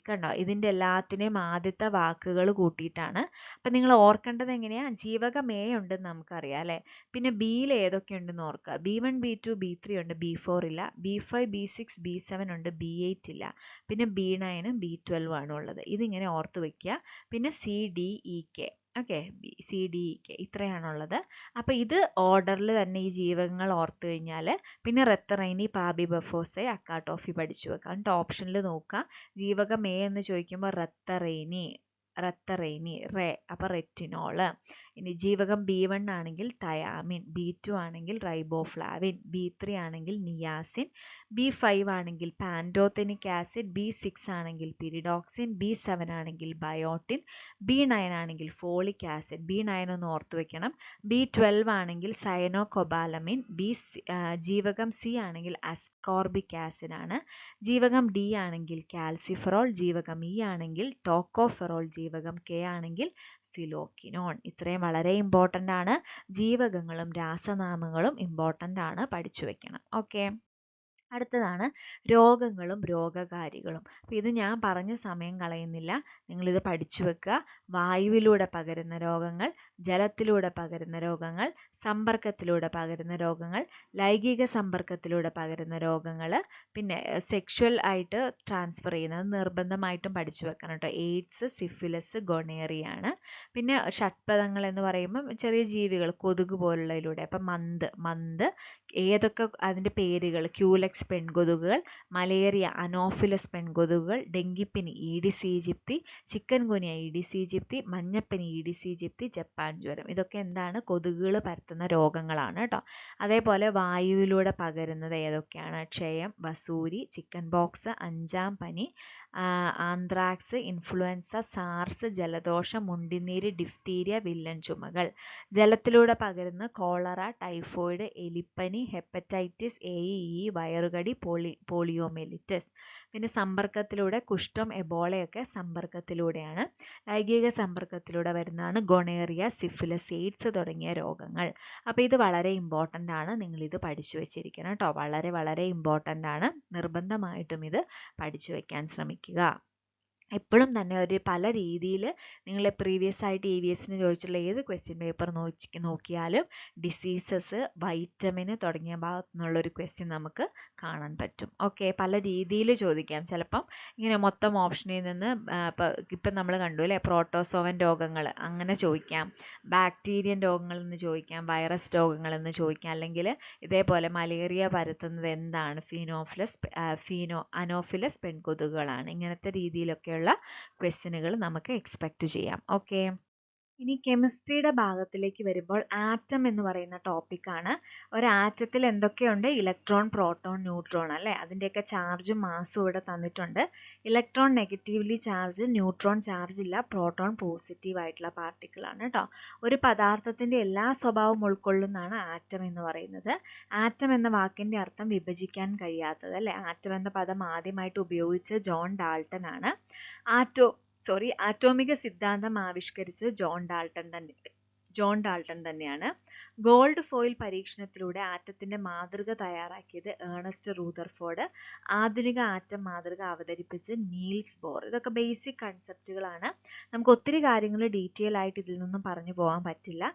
കണ്ടോ? ഇതിൻ്റെ എല്ലാത്തിനെയും ആദ്യത്തെ വാക്കുകൾ കൂട്ടിയിട്ടാണ്. അപ്പം നിങ്ങൾ ഓർക്കേണ്ടത് എങ്ങനെയാണ്? ജീവകം A ഉണ്ടെന്ന് നമുക്കറിയാം അല്ലേ? പിന്നെ ബിയിൽ ഏതൊക്കെ ഉണ്ടെന്ന് ഓർക്കുക. B1, B2, B3 ഉണ്ട്, B4 ഇല്ല. B5, B6, B7 ഉണ്ട്, B8 ഇല്ല. പിന്നെ B9 ഉം B12 ആണ് ഉള്ളത്. ഇതിങ്ങനെ ഓർത്ത് വയ്ക്കുക. പിന്നെ CDEK. Okay, CDEK ഇത്രയാണുള്ളത്. അപ്പോൾ ഇത് ഓർഡറിൽ തന്നെ ഈ ജീവകങ്ങൾ ഓർത്ത് കഴിഞ്ഞാൽ പിന്നെ റെത്തറൈനി, പാബിബഫോസൈ, അക്കാട്ടോഫി പഠിച്ചു വെക്കാം. എന്നിട്ട് ഓപ്ഷനിൽ നോക്കുക. ജീവകം A എന്ന് ചോദിക്കുമ്പോൾ റെത്തറൈനി, അപ്പോൾ റെറ്റിനോള്. ഇനി ജീവകം B1 ആണെങ്കിൽ തയാമിൻ, B2 ആണെങ്കിൽ റൈബോഫ്ലാവിൻ, B3 ആണെങ്കിൽ നിയാസിൻ, B5 ആണെങ്കിൽ പാൻറ്റോതെനിക് ആസിഡ്, B6 ആണെങ്കിൽ പിരിഡോക്സിൻ, B7 ആണെങ്കിൽ ബയോട്ടിൻ, B9 ആണെങ്കിൽ ഫോളിക് ആസിഡ്. B9 ഒന്ന് ഓർത്ത് വെക്കണം. B12 ആണെങ്കിൽ സയനോകൊബാലമിൻ. ജീവകം C ആണെങ്കിൽ അസ്കോർബിക് ആസിഡ് ആണ്. ജീവകം D ആണെങ്കിൽ കാൽസിഫെറോൾ. ജീവകം E ആണെങ്കിൽ ടോക്കോഫെറോൾ. ജീവകം K ആണെങ്കിൽ ഫിലോക്കിനോൺ. ഇത്രയും വളരെ ഇമ്പോർട്ടൻ്റ് ആണ്. ജീവകങ്ങളും രാസനാമങ്ങളും ഇമ്പോർട്ടൻ്റ് ആണ്, പഠിച്ചു വെക്കണം. ഓക്കെ, അടുത്തതാണ് രോഗങ്ങളും രോഗകാരികളും. അപ്പോൾ ഇത് ഞാൻ പറഞ്ഞ സമയം കളയുന്നില്ല, നിങ്ങളിത് പഠിച്ചു വെക്കുക. വായുവിലൂടെ പകരുന്ന രോഗങ്ങൾ, ജലത്തിലൂടെ പകരുന്ന രോഗങ്ങൾ, സമ്പർക്കത്തിലൂടെ പകരുന്ന രോഗങ്ങൾ, ലൈംഗിക സമ്പർക്കത്തിലൂടെ പകരുന്ന രോഗങ്ങൾ, പിന്നെ സെക്ഷൽ ആയിട്ട് ട്രാൻസ്ഫർ ചെയ്യുന്നത് നിർബന്ധമായിട്ടും പഠിച്ചു വെക്കണം കേട്ടോ. എയ്ഡ്സ്, സിഫിലിസ്, ഗൊണേറിയാണ്. പിന്നെ ഷഡ്പദങ്ങൾ എന്ന് പറയുമ്പം ചെറിയ ജീവികൾ, കൊതുക് പോലുള്ളതിലൂടെ. അപ്പം മന്ത് ഏതൊക്കെ അതിൻ്റെ പേരുകൾ? ക്യൂലെക്സ് പെൺകൊതുകുകൾ, മലേറിയ അനോഫിലസ് പെൺകൊതുകുകൾ, ഡെങ്കിപ്പനി aedes aegypti, chikungunya aedes aegypti, മഞ്ഞപ്പനി ഈഡിസ് ഈജിപ്തി, ജപ്പാൻ ജ്വരം. ഇതൊക്കെ എന്താണ്? കൊതുകുകൾ പരത്തുന്ന രോഗങ്ങളാണ് കേട്ടോ. അതേപോലെ വായുവിലൂടെ പകരുന്നത് ഏതൊക്കെയാണ്? ക്ഷയം, വസൂരി, ചിക്കൻ ബോക്സ്, അഞ്ചാം പനി, ആന്ത്രാക്സ്, ഇൻഫ്ലുവൻസ, സാർസ്, ജലദോഷം, മുണ്ടിനീര്, ഡിഫ്തീരിയ, വില്ലൻ ചുമകൾ. ജലത്തിലൂടെ പകരുന്ന കോളറ, ടൈഫോയിഡ്, എലിപ്പനി, ഹെപ്പറ്റൈറ്റിസ് A, E, വയറുകടി, പോളിയോമെലിറ്റിസ്. പിന്നെ സമ്പർക്കത്തിലൂടെ കുഷ്ഠം, എബോളയൊക്കെ സമ്പർക്കത്തിലൂടെയാണ്. ലൈംഗിക സമ്പർക്കത്തിലൂടെ വരുന്നതാണ് ഗൊണേറിയ, സിഫിലിസ്, എയ്ഡ്സ് തുടങ്ങിയ രോഗങ്ങൾ. അപ്പോൾ ഇത് വളരെ ഇമ്പോർട്ടൻ്റ് ആണ്, നിങ്ങളിത് പഠിച്ചു വെച്ചിരിക്കണം കേട്ടോ. വളരെ വളരെ ഇമ്പോർട്ടൻ്റ് ആണ്, നിർബന്ധമായിട്ടും ഇത് പഠിച്ചു വെക്കാൻ ശ്രമിക്കുക. എപ്പോഴും തന്നെ ഒരു പല രീതിയിൽ നിങ്ങൾ പ്രീവിയസ് ആയിട്ട് EVSന് ചോദിച്ചിട്ടുള്ള ഏത് ക്വസ്റ്റ്യൻ പേപ്പർ നോക്കിയാലും ഡിസീസസ്, വൈറ്റമിൻ തുടങ്ങിയ ഭാഗത്തു നിന്നുള്ളൊരു ക്വസ്റ്റ്യൻ നമുക്ക് കാണാൻ പറ്റും. ഓക്കെ, പല രീതിയിൽ ചോദിക്കാം. ചിലപ്പം ഇങ്ങനെ മൊത്തം ഓപ്ഷനിൽ നിന്ന് ഇപ്പം നമ്മൾ കണ്ടു അല്ലേ, പ്രോട്ടോസോവൻ രോഗങ്ങൾ അങ്ങനെ ചോദിക്കാം, ബാക്ടീരിയൻ രോഗങ്ങളിൽ നിന്ന് ചോദിക്കാം, വൈറസ് രോഗങ്ങളിൽ നിന്ന് ചോദിക്കാം, അല്ലെങ്കിൽ ഇതേപോലെ മലേറിയ പരത്തുന്നത് എന്താണ്, അനോഫിലസ് പെൺകൊതുകുകളാണ്. ഇങ്ങനത്തെ രീതിയിലൊക്കെയുള്ള ക്വസ്റ്റ്യനുകൾ നമുക്ക് എക്സ്പെക്റ്റ് ചെയ്യാം. ഓക്കെ, ഇനി കെമിസ്ട്രിയുടെ ഭാഗത്തിലേക്ക് വരുമ്പോൾ ആറ്റം എന്ന് പറയുന്ന ടോപ്പിക്കാണ്. ഒരു ആറ്റത്തിൽ എന്തൊക്കെയുണ്ട്? ഇലക്ട്രോൺ, പ്രോട്ടോൺ, ന്യൂട്രോൺ അല്ലേ, അതിൻ്റെയൊക്കെ ചാർജും മാസും ഇവിടെ തന്നിട്ടുണ്ട്. Electron negatively charge, neutron charge ഇല്ല, പ്രോട്ടോൺ പോസിറ്റീവ് ആയിട്ടുള്ള പാർട്ടിക്കിളാണ് കേട്ടോ. ഒരു പദാർത്ഥത്തിൻ്റെ എല്ലാ സ്വഭാവവും ഉൾക്കൊള്ളുന്നതാണ് ആറ്റം എന്ന് പറയുന്നത്. ആറ്റം എന്ന വാക്കിൻ്റെ അർത്ഥം വിഭജിക്കാൻ കഴിയാത്തത് അല്ലേ. ആറ്റം എന്ന പദം ആദ്യമായിട്ട് ഉപയോഗിച്ച് ജോൺ ഡാൾട്ടൺ ആണ്. ആറ്റോമിക സിദ്ധാന്തം ആവിഷ്കരിച്ചത് ജോൺ ഡാൾട്ടൺ തന്നെയാണ്. ഗോൾഡ് ഫോയിൽ പരീക്ഷണത്തിലൂടെ ആറ്റത്തിന്റെ മാതൃക തയ്യാറാക്കിയത് ഏണസ്റ്റ് റൂദർഫോർഡ്. ആധുനിക ആറ്റം മാതൃക അവതരിപ്പിച്ച് നീൽസ് ബോർ. ഇതൊക്കെ ബേസിക് കൺസെപ്റ്റുകളാണ്. നമുക്ക് ഒത്തിരി കാര്യങ്ങൾ ഡീറ്റെയിൽ ആയിട്ട് ഇതിൽ നിന്നും പറഞ്ഞു പോകാൻ പറ്റില്ല.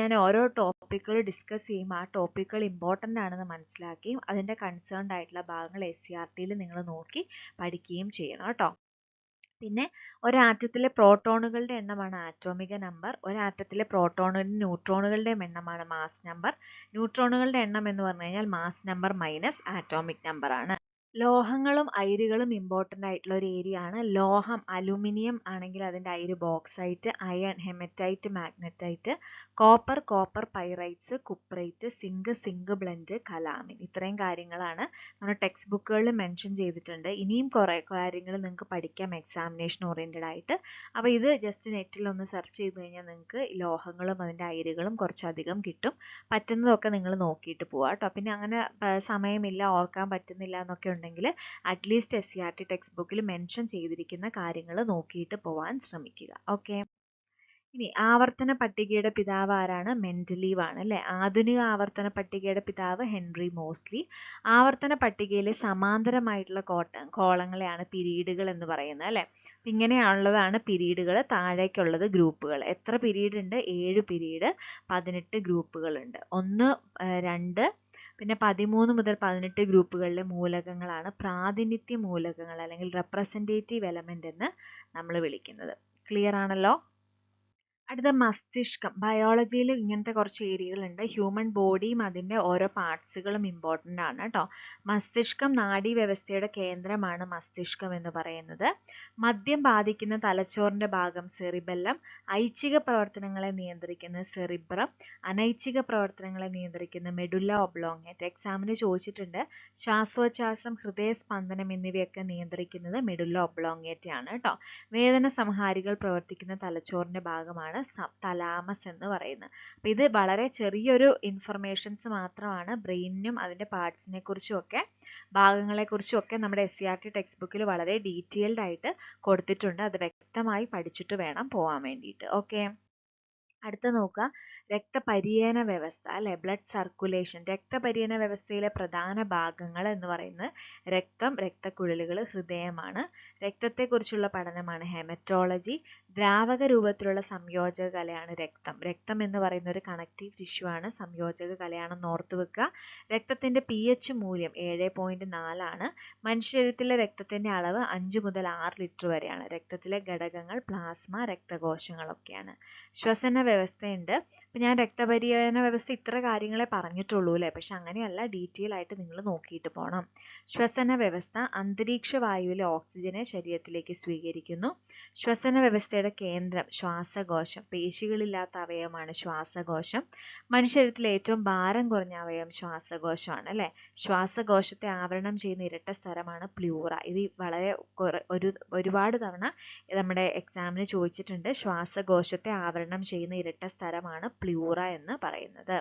ഞാൻ ഓരോ ടോപ്പിക്കുകൾ ഡിസ്കസ് ചെയ്യുമ്പോൾ ആ ടോപ്പിക്കുകൾ ഇമ്പോർട്ടൻ്റ് ആണെന്ന് മനസ്സിലാക്കുകയും അതിൻ്റെ കൺസേൺഡ് ആയിട്ടുള്ള ഭാഗങ്ങൾ SCERTയിൽ നിങ്ങൾ നോക്കി പഠിക്കുകയും ചെയ്യണം കേട്ടോ. പിന്നെ ഒരാറ്റത്തിലെ പ്രോട്ടോണുകളുടെ എണ്ണമാണ് ആറ്റോമിക നമ്പർ. ഒരാറ്റത്തിലെ പ്രോട്ടോണുകളുടെ ന്യൂട്രോണുകളുടെയും എണ്ണമാണ് മാസ് നമ്പർ. ന്യൂട്രോണുകളുടെ എണ്ണം എന്ന് പറഞ്ഞു കഴിഞ്ഞാൽ mass number minus atomic number ആണ്. ലോഹങ്ങളും അയിരുകളും ഇമ്പോർട്ടൻ്റ് ആയിട്ടുള്ള ഒരു ഏരിയ ആണ്. ലോഹം അലുമിനിയം ആണെങ്കിൽ അതിൻ്റെ അയിര് bauxite, iron haematite, magnetite, copper pyrites, cuprite, zinc blende, calamine. ഇത്രയും കാര്യങ്ങളാണ് നമ്മുടെ ടെക്സ്റ്റ് ബുക്കുകളിൽ മെൻഷൻ ചെയ്തിട്ടുണ്ട്. ഇനിയും കുറേ കാര്യങ്ങൾ നിങ്ങൾക്ക് പഠിക്കാം എക്സാമിനേഷൻ ഓറിയൻറ്റഡ് ആയിട്ട്. അപ്പോൾ ഇത് ജസ്റ്റ് നെറ്റിൽ ഒന്ന് സെർച്ച് ചെയ്ത് കഴിഞ്ഞാൽ നിങ്ങൾക്ക് ലോഹങ്ങളും അതിൻ്റെ അയിരുകളും കുറച്ചധികം കിട്ടും. പറ്റുന്നതൊക്കെ നിങ്ങൾ നോക്കിയിട്ട് പോവാം കേട്ടോ. പിന്നെ അങ്ങനെ സമയമില്ല, ഓർക്കാൻ പറ്റുന്നില്ല എന്നൊക്കെ ഉണ്ടെങ്കിൽ അറ്റ്ലീസ്റ്റ് SCERT ടെക്സ്റ്റ് ബുക്കിൽ മെൻഷൻ ചെയ്തിരിക്കുന്ന കാര്യങ്ങൾ നോക്കിയിട്ട് പോവാൻ ശ്രമിക്കുക. ഓക്കെ, ഇനി ആവർത്തന പട്ടികയുടെ പിതാവ് ആരാണ്? മെൻഡലീവ് ആണ് അല്ലേ. ആധുനിക ആവർത്തന പട്ടികയുടെ പിതാവ് ഹെൻറി മോസ്ലി. ആവർത്തന പട്ടികയിലെ സമാന്തരമായിട്ടുള്ള കോളങ്ങളെയാണ് പിരീഡുകൾ എന്ന് പറയുന്നത് അല്ലേ. ഇങ്ങനെയുള്ളതാണ് പിരീഡുകൾ. താഴേക്കുള്ളത് ഗ്രൂപ്പുകൾ. എത്ര പിരീഡ് ഉണ്ട്? 7 പിരീഡ്, 18 ഗ്രൂപ്പുകളുണ്ട്. 1, 2, പിന്നെ 13 മുതൽ 18 ഗ്രൂപ്പുകളിലെ മൂലകങ്ങളാണ് പ്രാതിനിധ്യ മൂലകങ്ങൾ അല്ലെങ്കിൽ റെപ്രസെൻറ്റേറ്റീവ് എലമെന്റ് എന്ന് നമ്മൾ വിളിക്കുന്നത്. ക്ലിയർ ആണല്ലോ. അടുത്ത മസ്തിഷ്കം. ബയോളജിയിൽ ഇങ്ങനത്തെ കുറച്ച് ഏരിയകളുണ്ട്. ഹ്യൂമൻ ബോഡിയും അതിൻ്റെ ഓരോ പാർട്സുകളും ഇമ്പോർട്ടൻ്റ് ആണ് കേട്ടോ. മസ്തിഷ്കം നാഡീവ്യവസ്ഥയുടെ കേന്ദ്രമാണ് മസ്തിഷ്കം എന്ന് പറയുന്നത്. മദ്യം ബാധിക്കുന്ന തലച്ചോറിൻ്റെ ഭാഗം സെറിബെല്ലം. ഐച്ഛിക പ്രവർത്തനങ്ങളെ നിയന്ത്രിക്കുന്ന സെറിബ്രം. അനൈച്ഛിക പ്രവർത്തനങ്ങളെ നിയന്ത്രിക്കുന്ന മെഡുല്ല ഒബ്ലോങ്ങേറ്റ. എക്സാമിന് ചോദിച്ചിട്ടുണ്ട്. ശ്വാസോച്ഛ്വാസം, ഹൃദയസ്പന്ദനം എന്നിവയൊക്കെ നിയന്ത്രിക്കുന്നത് മെഡുല്ല ഒബ്ലോങ്ങേറ്റ ആണ് കേട്ടോ. വേദന സംഹാരികൾ പ്രവർത്തിക്കുന്ന തലച്ചോറിൻ്റെ ഭാഗമാണ് തലാമസ് എന്ന് പറയുന്നത്. അപ്പോൾ ഇത് വളരെ ചെറിയൊരു ഇൻഫർമേഷൻസ് മാത്രമാണ്. ബ്രെയിനിനും അതിൻ്റെ പാർട്സിനെ കുറിച്ചും ഒക്കെ ഭാഗങ്ങളെ കുറിച്ചും ഒക്കെ നമ്മുടെ SCERT ടെക്സ്റ്റ് ബുക്കിൽ വളരെ ഡീറ്റെയിൽഡ് ആയിട്ട് കൊടുത്തിട്ടുണ്ട്. അത് വ്യക്തമായി പഠിച്ചിട്ട് വേണം പോകാൻ വേണ്ടിയിട്ട്. ഓക്കെ, അടുത്ത നോക്കുക, രക്തപര്യന വ്യവസ്ഥ അല്ലെ, ബ്ലഡ് സർക്കുലേഷൻ. രക്തപര്യന വ്യവസ്ഥയിലെ പ്രധാന ഭാഗങ്ങൾ എന്ന് പറയുന്നത് രക്തം, രക്തക്കുഴലുകൾ, ഹൃദയമാണ്. രക്തത്തെക്കുറിച്ചുള്ള പഠനമാണ് ഹെമറ്റോളജി. ദ്രാവക രൂപത്തിലുള്ള സംയോജക കലയാണ് രക്തം. രക്തം എന്ന് പറയുന്ന ഒരു കണക്റ്റീവ് ടിഷ്യൂ ആണ്, സംയോജക കലയാണെന്ന് ഓർത്തു വെക്കുക. രക്തത്തിന്റെ pH മൂല്യം 7.4 ആണ്. മനുഷ്യശരീരത്തിലെ രക്തത്തിന്റെ അളവ് 5 മുതൽ 6 ലിറ്റർ വരെയാണ്. രക്തത്തിലെ ഘടകങ്ങൾ പ്ലാസ്മ, രക്തകോശങ്ങളൊക്കെയാണ്. ശ്വസന വ്യവസ്ഥയുണ്ട്. അപ്പം ഞാൻ രക്തപര്യന വ്യവസ്ഥ ഇത്ര കാര്യങ്ങളെ പറഞ്ഞിട്ടുള്ളൂ അല്ലേ, പക്ഷെ അങ്ങനെയല്ല, ഡീറ്റെയിൽ ആയിട്ട് നിങ്ങൾ നോക്കിയിട്ട് പോകണം. ശ്വസന വ്യവസ്ഥ അന്തരീക്ഷ വായുവിലെ ഓക്സിജനെ ശരീരത്തിലേക്ക് സ്വീകരിക്കുന്നു. ശ്വസന വ്യവസ്ഥയുടെ കേന്ദ്രം ശ്വാസകോശം. പേശികളില്ലാത്ത അവയവമാണ് ശ്വാസകോശം. മനുഷ്യശരീരത്തിലെ ഏറ്റവും ഭാരം കുറഞ്ഞ അവയവം ശ്വാസകോശമാണ് അല്ലേ. ശ്വാസകോശത്തെ ആവരണം ചെയ്യുന്ന ഇരട്ട സ്ഥലമാണ് പ്ലൂറ. ഇത് വളരെ ഒരുപാട് തവണ നമ്മുടെ എക്സാമിന് ചോദിച്ചിട്ടുണ്ട്. ശ്വാസകോശത്തെ ആവരണം ചെയ്യുന്ന ഇരട്ട സ്ഥലമാണ് പ്ലൂറ എന്ന് പറയുന്നത്.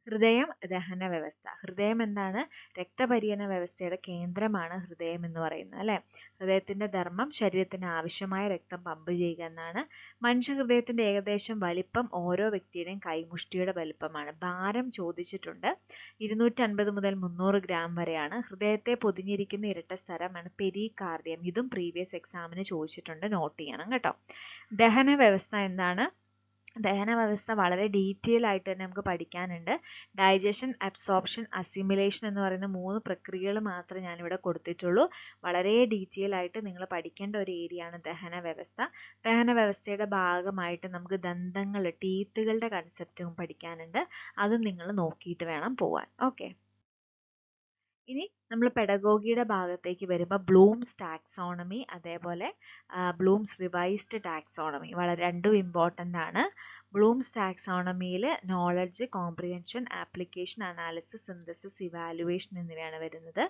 ഹൃദയം, ദഹന വ്യവസ്ഥ. ഹൃദയം എന്താണ്? രക്തപര്യന വ്യവസ്ഥയുടെ കേന്ദ്രമാണ് ഹൃദയം എന്ന് പറയുന്നത് അല്ലെ. ഹൃദയത്തിന്റെ ധർമ്മം ശരീരത്തിന് ആവശ്യമായ രക്തം പമ്പ് ചെയ്യുക എന്നാണ്. മനുഷ്യ ഹൃദയത്തിന്റെ ഏകദേശം വലിപ്പം ഓരോ വ്യക്തിയുടെയും കൈമുഷ്ടിയുടെ വലിപ്പമാണ്. ഭാരം ചോദിച്ചിട്ടുണ്ട്. 250 മുതൽ 300 ഗ്രാം വരെയാണ്. ഹൃദയത്തെ പൊതിഞ്ഞിരിക്കുന്ന ഇരട്ട സ്ഥലമാണ് പെരികാർഡിയം. ഇതും പ്രീവിയസ് എക്സാമിന് ചോദിച്ചിട്ടുണ്ട്, നോട്ട് ചെയ്യണം കേട്ടോ. ദഹന വ്യവസ്ഥ എന്താണ്? ദഹന വ്യവസ്ഥ വളരെ ഡീറ്റെയിൽ ആയിട്ട് തന്നെ നമുക്ക് പഠിക്കാനുണ്ട്. ഡൈജഷൻ, അബ്സോർപ്ഷൻ, അസിമിലേഷൻ എന്ന് പറയുന്ന 3 പ്രക്രിയകൾ മാത്രമേ ഞാനിവിടെ കൊടുത്തിട്ടുള്ളൂ. വളരെ ഡീറ്റെയിൽ ആയിട്ട് നിങ്ങൾ പഠിക്കേണ്ട ഒരു ഏരിയ ആണ് ദഹന വ്യവസ്ഥ. ദഹന വ്യവസ്ഥയുടെ ഭാഗമായിട്ട് നമുക്ക് ദന്തങ്ങൾ, ടീത്തുകളുടെ കൺസെപ്റ്റും പഠിക്കാനുണ്ട്. അതും നിങ്ങൾ നോക്കിയിട്ട് വേണം പോവാൻ. ഓക്കെ. ഇനി നമ്മൾ പെഡഗോഗിയുടെ ഭാഗത്തേക്ക് വരുമ്പോൾ ബ്ലൂംസ് ടാക്സോണമി, അതേപോലെ ബ്ലൂംസ് റിവൈസ്ഡ് ടാക്സോണമി രണ്ടും ഇമ്പോർട്ടൻ്റ് ആണ്. ബ്ലൂംസ് ടാക്സോണമിയിൽ knowledge, comprehension, application, analysis, synthesis, evaluation എന്നിവയാണ് വരുന്നത്.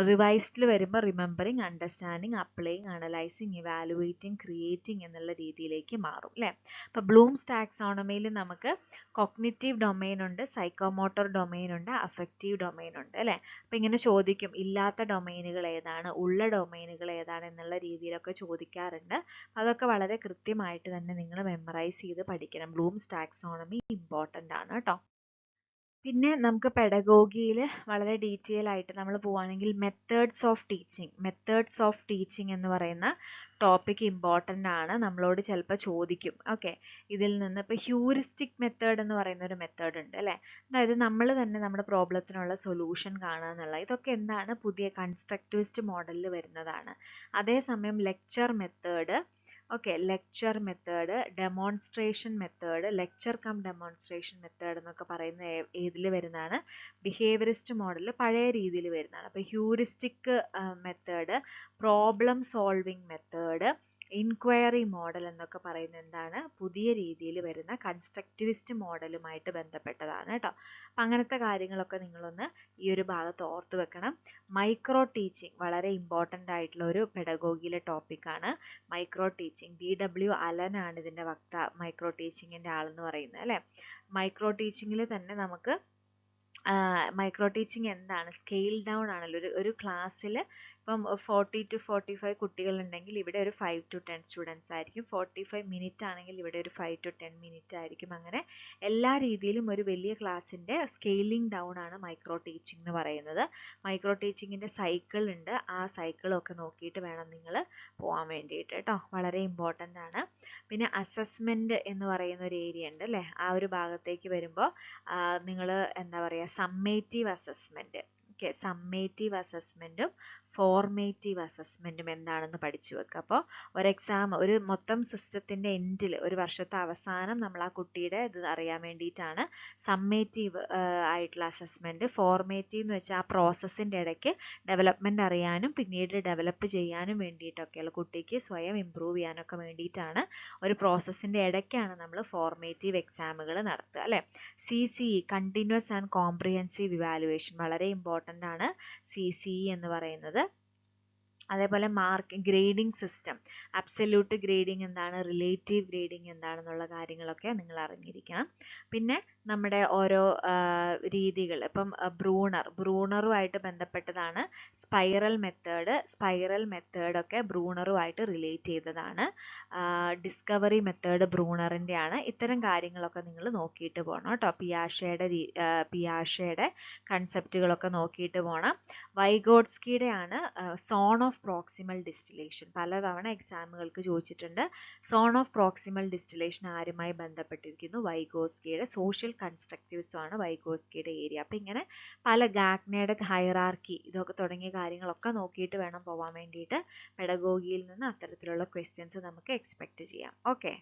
റിവൈസ്ഡിൽ വരുമ്പോൾ remembering, understanding, applying, analysing, evaluating, creating എന്നുള്ള രീതിയിലേക്ക് മാറും അല്ലേ. അപ്പോൾ ബ്ലൂംസ് ടാക്സോണമിയിൽ നമുക്ക് കോഗ്നിറ്റീവ് ഡൊമൈൻ ഉണ്ട്, സൈക്കോമോട്ടോർ ഡൊമൈൻ ഉണ്ട്, അഫക്റ്റീവ് ഡൊമൈൻ ഉണ്ട് അല്ലേ. അപ്പം ഇങ്ങനെ ചോദിക്കും, ഇല്ലാത്ത ഡൊമൈനുകൾ ഏതാണ്, ഉള്ള ഡൊമൈനുകൾ ഏതാണ് എന്നുള്ള രീതിയിലൊക്കെ ചോദിക്കാറുണ്ട്. അതൊക്കെ വളരെ കൃത്യമായിട്ട് തന്നെ നിങ്ങൾ മെമ്മറൈസ് ചെയ്ത് പഠിക്കണം. ബ്ലൂംസ് ടാക്സോണമി ഇമ്പോർട്ടൻ്റ് ആണ് കേട്ടോ. പിന്നെ നമുക്ക് പെഡഗോഗിയിൽ വളരെ ഡീറ്റെയിൽ ആയിട്ട് നമ്മൾ പോവുകയാണെങ്കിൽ മെത്തേഡ്സ് ഓഫ് ടീച്ചിങ് എന്ന് പറയുന്ന ടോപ്പിക് ഇമ്പോർട്ടൻ്റ് ആണ്. നമ്മളോട് ചിലപ്പോൾ ചോദിക്കും. ഓക്കെ, ഇതിൽ നിന്ന് ഇപ്പോൾ ഹ്യൂറിസ്റ്റിക് മെത്തേഡ് എന്ന് പറയുന്ന ഒരു മെത്തേഡ് ഉണ്ട് അല്ലേ. അതായത് നമ്മൾ തന്നെ നമ്മുടെ പ്രോബ്ലത്തിനുള്ള സൊല്യൂഷൻ കാണുക എന്നുള്ള. ഇതൊക്കെ എന്താണ്? പുതിയ കൺസ്ട്രക്റ്റിവിസ്റ്റ് മോഡലിൽ വരുന്നതാണ്. അതേസമയം lecture method, okay, lecture method, demonstration method, lecture cum demonstration method എന്നൊക്കെ പറയുന്ന ഏതിൽ വരുന്നതാണ്? ബിഹേവിയറിസ്റ്റ് മോഡലിൽ പഴയ രീതിയിൽ വരുന്നതാണ്. അപ്പോൾ heuristic method, problem solving method, inquiry model എന്നൊക്കെ പറയുന്നത് എന്താണ്? പുതിയ രീതിയിൽ വരുന്ന കൺസ്ട്രക്റ്റിവിസ്റ്റ് മോഡലുമായിട്ട് ബന്ധപ്പെട്ടതാണ് കേട്ടോ. അപ്പം അങ്ങനത്തെ കാര്യങ്ങളൊക്കെ നിങ്ങളൊന്ന് ഈ ഒരു ഭാഗത്ത് ഓർത്ത് വെക്കണം. മൈക്രോ ടീച്ചിങ് വളരെ ഇമ്പോർട്ടൻ്റ് ആയിട്ടുള്ള ഒരു പെഡഗോഗിയിലെ ടോപ്പിക്കാണ്. മൈക്രോ ടീച്ചിങ്, DW അലൻ ആണ് ഇതിൻ്റെ മൈക്രോ ടീച്ചിങ്ങിൻ്റെ ആളെന്ന് പറയുന്നത് അല്ലേ. മൈക്രോ ടീച്ചിങ്ങിൽ തന്നെ നമുക്ക് മൈക്രോ ടീച്ചിങ് എന്താണ്? സ്കെയിൽ ഡൗൺ ആണല്ലോ. ഒരു ക്ലാസ്സിൽ ഇപ്പം 40 to 45 കുട്ടികളുണ്ടെങ്കിൽ ഇവിടെ ഒരു 5 to 10 സ്റ്റുഡൻസ് ആയിരിക്കും. 45 മിനിറ്റ് ആണെങ്കിൽ ഇവിടെ ഒരു 5 to 10 മിനിറ്റ് ആയിരിക്കും. അങ്ങനെ എല്ലാ രീതിയിലും ഒരു വലിയ ക്ലാസ്സിൻ്റെ സ്കെയിലിംഗ് ഡൗൺ ആണ് മൈക്രോ ടീച്ചിങ് എന്ന് പറയുന്നത്. മൈക്രോ ടീച്ചിങ്ങിൻ്റെ സൈക്കിൾ ഉണ്ട്. ആ സൈക്കിളൊക്കെ നോക്കിയിട്ട് വേണം നിങ്ങൾ പോകാൻ വേണ്ടിയിട്ട് കേട്ടോ. വളരെ ഇമ്പോർട്ടൻ്റ് ആണ്. പിന്നെ അസസ്മെൻറ്റ് എന്ന് പറയുന്ന ഒരു ഏരിയ ഉണ്ട് അല്ലേ. ആ ഒരു ഭാഗത്തേക്ക് വരുമ്പോൾ നിങ്ങൾ എന്താ പറയുക, സമ്മേറ്റീവ് അസസ്മെൻറ്റ്, ഓക്കെ, സമ്മേറ്റീവ് അസസ്മെൻറ്റും ഫോർമേറ്റീവ് അസസ്മെൻറ്റും എന്താണെന്ന് പഠിച്ചു വെക്കുക. അപ്പോൾ ഒരു എക്സാം, ഒരു മൊത്തം സിസ്റ്റത്തിൻ്റെ എൻഡിൽ, ഒരു വർഷത്തെ അവസാനം നമ്മൾ ആ കുട്ടിയുടെ ഇത് അറിയാൻ വേണ്ടിയിട്ടാണ് സമ്മേറ്റീവ് ആയിട്ടുള്ള അസസ്മെൻറ്റ്. ഫോർമേറ്റീവ് എന്ന് വെച്ചാൽ ആ പ്രോസസ്സിൻ്റെ ഇടയ്ക്ക് ഡെവലപ്മെൻറ്റ് അറിയാനും പിന്നീട് ഡെവലപ്പ് ചെയ്യാനും വേണ്ടിയിട്ടൊക്കെയുള്ള, കുട്ടിക്ക് സ്വയം ഇമ്പ്രൂവ് ചെയ്യാനൊക്കെ വേണ്ടിയിട്ടാണ്, ഒരു പ്രോസസ്സിൻ്റെ ഇടയ്ക്കാണ് നമ്മൾ ഫോർമേറ്റീവ് എക്സാമുകൾ നടത്തുക അല്ലേ. CCE, continuous and comprehensive evaluation, വളരെ ഇമ്പോർട്ടൻ്റ് ആണ് CCE എന്ന് പറയുന്നത്. അതേപോലെ ഗ്രേഡിംഗ് സിസ്റ്റം, അബ്സല്യൂട്ട് ഗ്രേഡിംഗ് എന്താണ്, റിലേറ്റീവ് ഗ്രേഡിംഗ് എന്താണെന്നുള്ള കാര്യങ്ങളൊക്കെ നിങ്ങൾ അറിഞ്ഞിരിക്കണം. പിന്നെ നമ്മുടെ ഓരോ രീതികൾ, ഇപ്പം ബ്രൂണറുമായിട്ട് ബന്ധപ്പെട്ടതാണ് സ്പൈറൽ മെത്തേഡൊക്കെ ബ്രൂണറുമായിട്ട് റിലേറ്റ് ചെയ്തതാണ്. ഡിസ്കവറി മെത്തേഡ് ബ്രൂണറിൻ്റെ ആണ്. ഇത്തരം കാര്യങ്ങളൊക്കെ നിങ്ങൾ നോക്കിയിട്ട് പോകണം കേട്ടോ. പിയാഷയുടെ കൺസെപ്റ്റുകളൊക്കെ നോക്കിയിട്ട് പോകണം. വൈഗോട്സ്കിയുടെ ആണ് സോൺ ഓഫ് പ്രോക്സിമൽ ഡിസ്റ്റിലേഷൻ. പലതവണ എക്സാമുകൾക്ക് ചോദിച്ചിട്ടുണ്ട്. സോൺ ഓഫ് പ്രോക്സിമൽ ഡിസ്റ്റിലേഷൻ ആരുമായി ബന്ധപ്പെട്ടിരിക്കുന്നു? വൈഗോട്സ്കിയുടെ. സോഷ്യൽ കൺസ്ട്രക്റ്റിവിസം ആണ് വൈഗോട്സ്കിയുടെ ഏരിയ. അപ്പം ഇങ്ങനെ പല ഗാഗ്നയുടെ ഹൈറാർക്കി, ഇതൊക്കെ തുടങ്ങിയ കാര്യങ്ങളൊക്കെ നോക്കിയിട്ട് വേണം പോകാൻ വേണ്ടിയിട്ട്. പെഡഗോഗിയിൽ നിന്ന് അത്തരത്തിലുള്ള ക്വസ്റ്റ്യൻസ് നമുക്ക് എക്സ്പെക്റ്റ് ചെയ്യാം. ഓക്കെ.